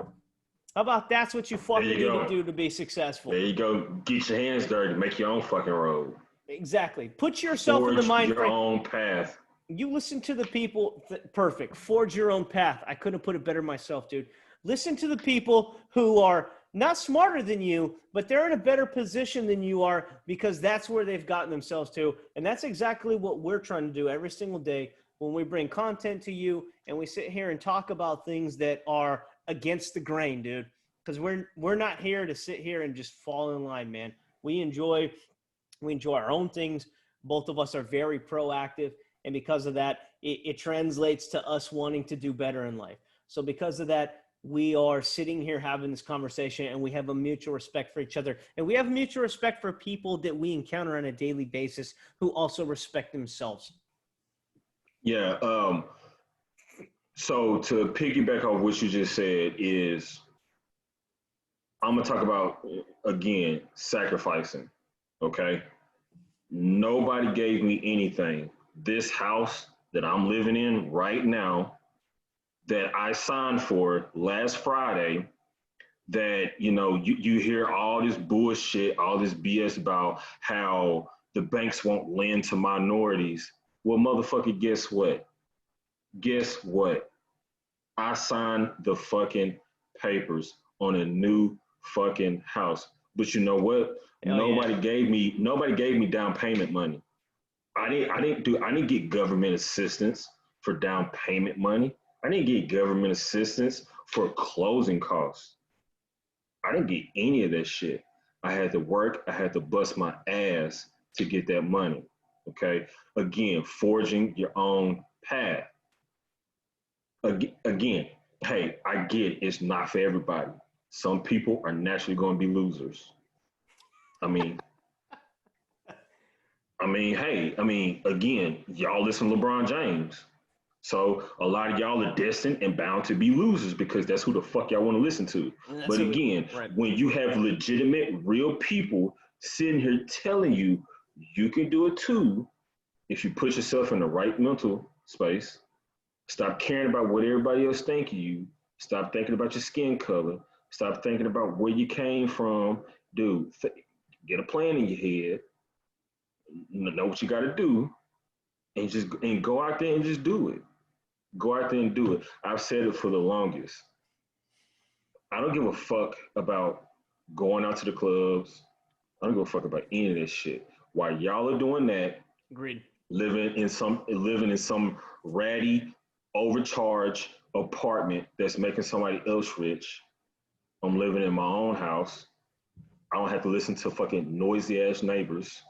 How about that's what you fucking need to do to be successful? There you go. Get your hands dirty. Make your own fucking road. Exactly. Put yourself in the mind frame. Forge your own path. You listen to the people. Perfect. Forge your own path. I couldn't put it better myself, dude. Listen to the people who are not smarter than you, but they're in a better position than you are because that's where they've gotten themselves to. And that's exactly what we're trying to do every single day when we bring content to you and we sit here and talk about things that are against the grain, dude. Because we're not here to sit here and just fall in line, man. We enjoy our own things. Both of us are very proactive. And because of that, it translates to us wanting to do better in life. So because of that, we are sitting here having this conversation and we have a mutual respect for each other. And we have mutual respect for people that we encounter on a daily basis who also respect themselves. Yeah. So to piggyback off what you just said is, I'm going to talk about, again, sacrificing. Okay. Nobody gave me anything. This house that I'm living in right now, that I signed for last Friday, that, you hear all this bullshit, all this BS about how the banks won't lend to minorities. Well, motherfucker, guess what? Guess what? I signed the fucking papers on a new fucking house. But you know what? Nobody gave me down payment money. I didn't get government assistance for down payment money. I didn't get government assistance for closing costs. I didn't get any of that shit. I had to work. I had to bust my ass to get that money. Okay. Again, forging your own path. Again, hey, I get it's not for everybody. Some people are naturally going to be losers. Again, y'all listen to LeBron James. So a lot of y'all are destined and bound to be losers because that's who the fuck y'all want to listen to. But again, when you have legitimate, real people sitting here telling you you can do it too, if you put yourself in the right mental space, stop caring about what everybody else thinks of you, stop thinking about your skin color, stop thinking about where you came from, dude, get a plan in your head, know what you got to do, and go out there and just do it. Go out there and do it. I've said it for the longest. I don't give a fuck about going out to the clubs. I don't give a fuck about any of this shit. While y'all are doing that, agreed. Living in some ratty, overcharged apartment that's making somebody else rich. I'm living in my own house. I don't have to listen to fucking noisy ass neighbors.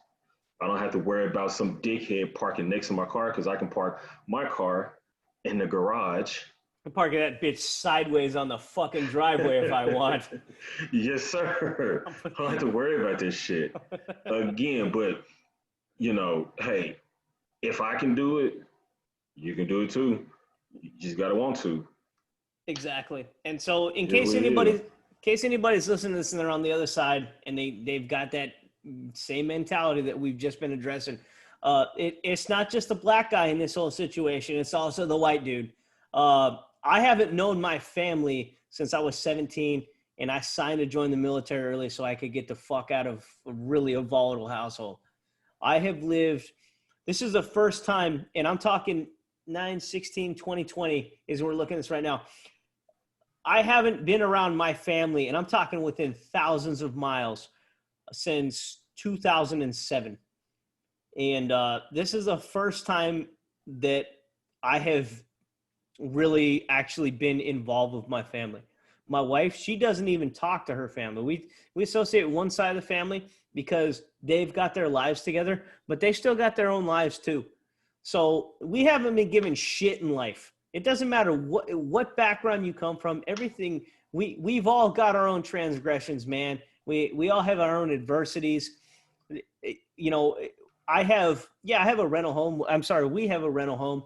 I don't have to worry about some dickhead parking next to my car because I can park my car in the garage. I'm parking that bitch sideways on the fucking driveway if I want. Yes, sir. I don't have to worry about this shit. Again, but, hey, if I can do it, you can do it too. You just got to want to. Exactly. And so in case anybody's listening to this and they're on the other side and they've got that same mentality that we've just been addressing, it's not just the black guy in this whole situation. It's also the white dude. I haven't known my family since I was 17, and I signed to join the military early so I could get the fuck out of a volatile household. I have lived, this is the first time, and I'm talking 9, 16, 2020 is when we're looking at this right now. I haven't been around my family, and I'm talking within thousands of miles, since 2007. And this is the first time that I have really actually been involved with my family. My wife, she doesn't even talk to her family. We associate one side of the family because they've got their lives together, but they still got their own lives too. So we haven't been given shit in life. It doesn't matter what background you come from. Everything we've all got our own transgressions, man. We all have our own adversities. You know, I have a rental home. I'm sorry, we have a rental home,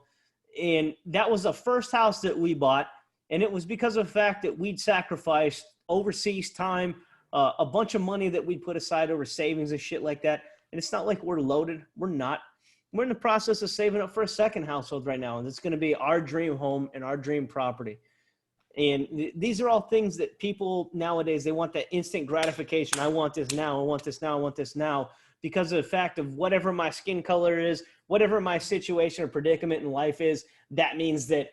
and that was the first house that we bought, and it was because of the fact that we'd sacrificed overseas time, a bunch of money that we'd put aside over savings and shit like that. And it's not like we're loaded. We're not. We're in the process of saving up for a second household right now, and it's going to be our dream home and our dream property. And these are all things that people nowadays, they want that instant gratification. I want this now. I want this now. I want this now. Because of the fact of whatever my skin color is, whatever my situation or predicament in life is, that means that,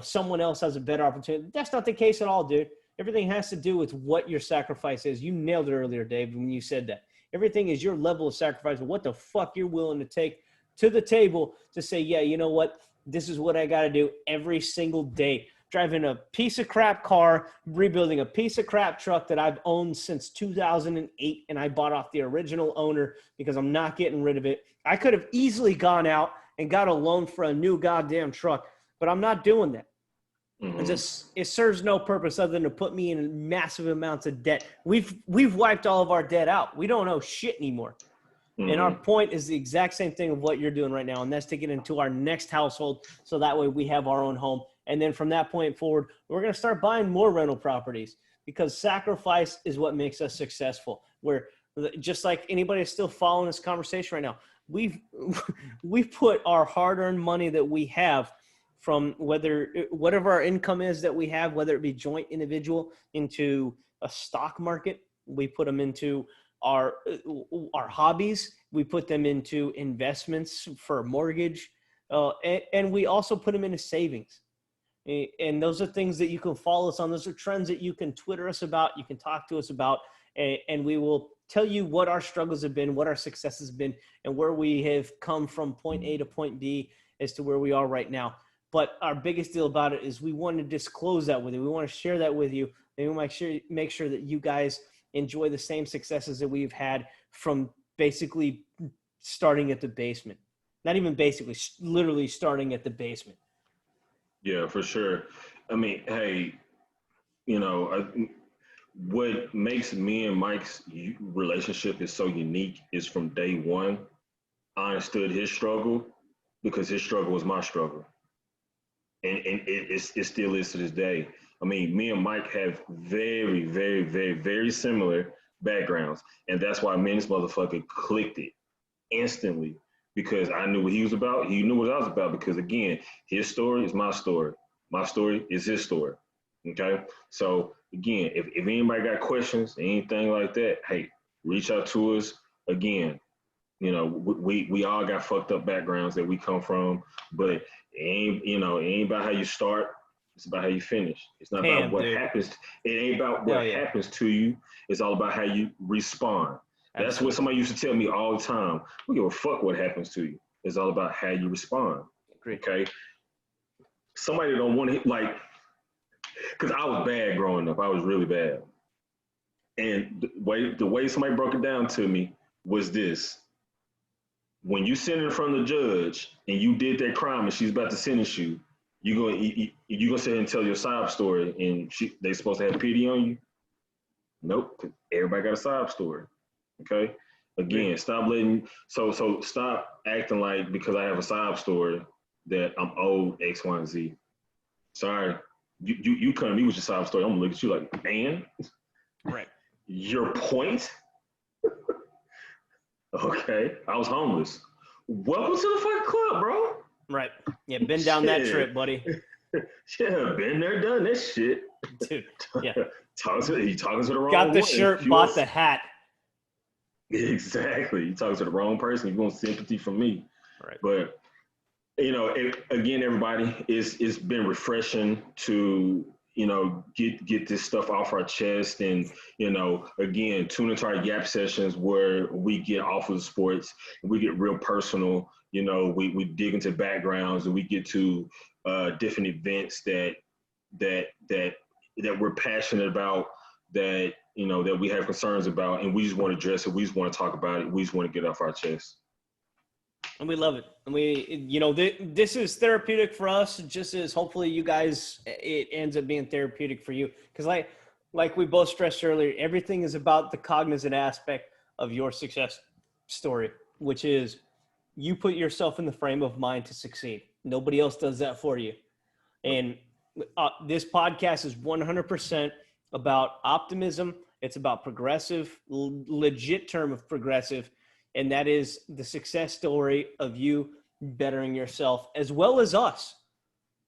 someone else has a better opportunity. That's not the case at all, dude. Everything has to do with what your sacrifice is. You nailed it earlier, Dave, when you said that. Everything is your level of sacrifice and what the fuck you're willing to take to the table to say, yeah, you know what? This is what I got to do every single day. Driving a piece of crap car, rebuilding a piece of crap truck that I've owned since 2008, and I bought off the original owner because I'm not getting rid of it. I could have easily gone out and got a loan for a new goddamn truck, but I'm not doing that. Mm-hmm. It serves no purpose other than to put me in massive amounts of debt. We've wiped all of our debt out. We don't owe shit anymore. Mm-hmm. And our point is the exact same thing of what you're doing right now, and that's to get into our next household so that way we have our own home. And then from that point forward, we're going to start buying more rental properties because sacrifice is what makes us successful. We're just like anybody that's still following this conversation right now. We've put our hard-earned money that we have from whatever our income is that we have, whether it be joint individual, into a stock market. We put them into our hobbies. We put them into investments for a mortgage. And we also put them into savings. And those are things that you can follow us on. Those are trends that you can Twitter us about. You can talk to us about, and we will tell you what our struggles have been, what our successes have been, and where we have come from point A to point B as to where we are right now. But our biggest deal about it is we want to disclose that with you. We want to share that with you. And we make sure that you guys enjoy the same successes that we've had from basically starting at the basement. Not even basically, literally starting at the basement. Yeah, for sure. I mean, hey, what makes me and Mike's relationship is so unique is from day one, I understood his struggle because his struggle was my struggle. And it still is to this day. I mean, me and Mike have very, very, very, very similar backgrounds. And that's why me and this motherfucker clicked it instantly. Because I knew what he was about. He knew what I was about. Because again, his story is my story. My story is his story. Okay. So again, if anybody got questions, anything like that, hey, reach out to us. Again, we all got fucked up backgrounds that we come from, but it ain't about how you start. It's about how you finish. It's not about what happens. It ain't about what happens to you. It's all about how you respond. That's Absolutely. What somebody used to tell me all the time. We give a fuck what happens to you. It's all about how you respond. Great. Okay. Somebody don't want to because I was bad growing up. I was really bad. And the way somebody broke it down to me was this. When you sit in front of the judge and you did that crime and she's about to sentence you, you're gonna sit here and tell your sob story and they supposed to have pity on you? Nope. Everybody got a sob story. Okay. Again, stop acting like because I have a sob story that I'm owed X, Y, and Z. Sorry, you come to me with your sob story. I'm gonna look at you like, man, right? Your point. Okay, I was homeless. Welcome to the fucking club, bro. Right. Yeah, been down that trip, buddy. Yeah, been there, done this shit. Dude. Yeah. You talking to the wrong one. Got the shirt, bought the hat. Exactly. You talking to the wrong person. You want sympathy from me. Right. But again, everybody, it's been refreshing to get this stuff off our chest. And, again, tune into our Yap sessions where we get off of the sports and we get real personal. We dig into backgrounds and we get to different events that we're passionate about, that we have concerns about, and we just want to address it. We just want to talk about it. We just want to get off our chest. And we love it. And this is therapeutic for us, just as hopefully you guys, it ends up being therapeutic for you. Because like we both stressed earlier, everything is about the cognizant aspect of your success story, which is you put yourself in the frame of mind to succeed. Nobody else does that for you. And this podcast is 100% about optimism. It's about progressive, legit term of progressive. And that is the success story of you bettering yourself as well as us.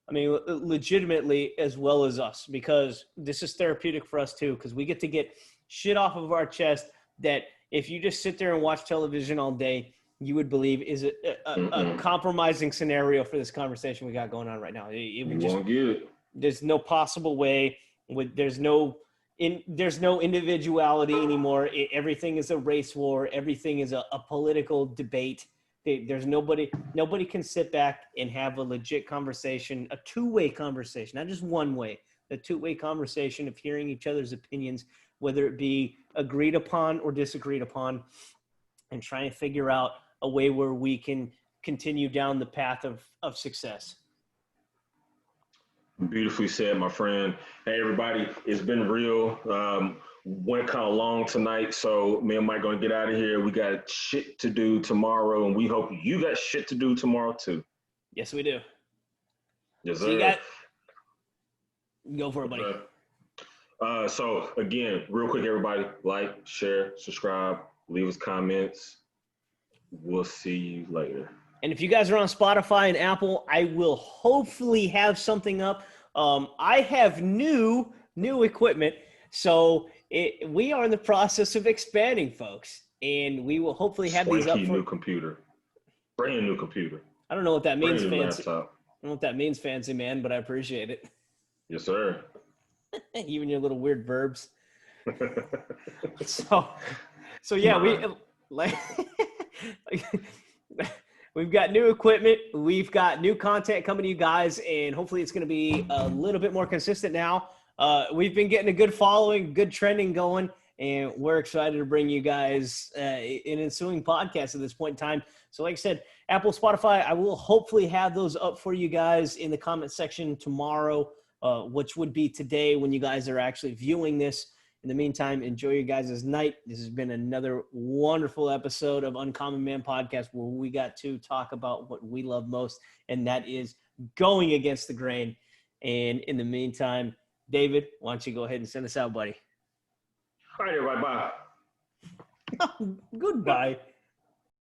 I mean, legitimately as well as us, because this is therapeutic for us too, because we get to get shit off of our chest that if you just sit there and watch television all day, you would believe is a compromising scenario for this conversation we got going on right now. There's no possible way. There's no individuality anymore. Everything is a race war. Everything is a political debate. There's nobody can sit back and have a legit conversation, a two-way conversation, not just one way, a two-way conversation of hearing each other's opinions, whether it be agreed upon or disagreed upon, and trying to figure out a way where we can continue down the path of success. Beautifully said, my friend. Hey, everybody, it's been real. Went kind of long tonight, so me and Mike gonna get out of here. We got shit to do tomorrow, and we hope you got shit to do tomorrow too. Yes, we do. Yes, sir. So you got go for it, buddy. So again, real quick, everybody, like, share, subscribe, leave us comments. We'll see you later. And if you guys are on Spotify and Apple, I will hopefully have something up. I have new equipment, so we are in the process of expanding, folks, and we will hopefully have these up for new computer, brand new computer. I don't know what that means, fancy. Laptop. I don't know what that means, fancy man, but I appreciate it. Yes, sir. Even your little weird verbs. So yeah, we've got new equipment. We've got new content coming to you guys, and hopefully it's going to be a little bit more consistent now. We've been getting a good following, good trending going, and we're excited to bring you guys an ensuing podcast at this point in time. So like I said, Apple, Spotify, I will hopefully have those up for you guys in the comment section tomorrow, which would be today when you guys are actually viewing this. In the meantime, enjoy your guys' night. This has been another wonderful episode of Uncommon Man Podcast, where we got to talk about what we love most, and that is going against the grain. And in the meantime, David, why don't you go ahead and send us out, buddy? All right, everybody, bye. Goodbye.